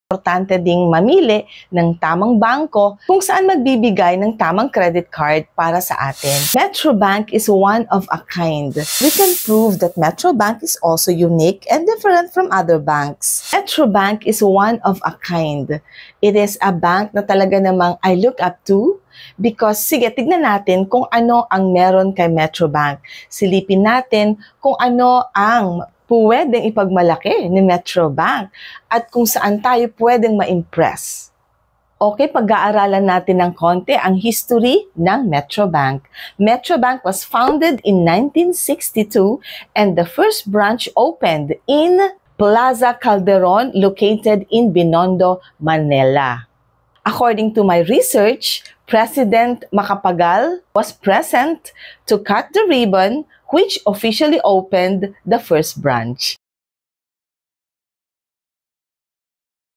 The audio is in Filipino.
Importante ding mamili ng tamang bangko kung saan magbibigay ng tamang credit card para sa atin. Metrobank is one of a kind. We can prove that Metrobank is also unique and different from other banks. Metrobank is one of a kind. It is a bank na talaga namang I look up to because, sige, tignan natin kung ano ang meron kay Metrobank. Silipin natin kung ano ang pwedeng ipagmalaki ni Metrobank at kung saan tayo pwedeng ma-impress. Okay, pag-aaralan natin ng konti ang history ng Metrobank. Metrobank was founded in 1962 and the first branch opened in Plaza Calderon located in Binondo, Manila. According to my research, President Macapagal was present to cut the ribbon which officially opened the first branch.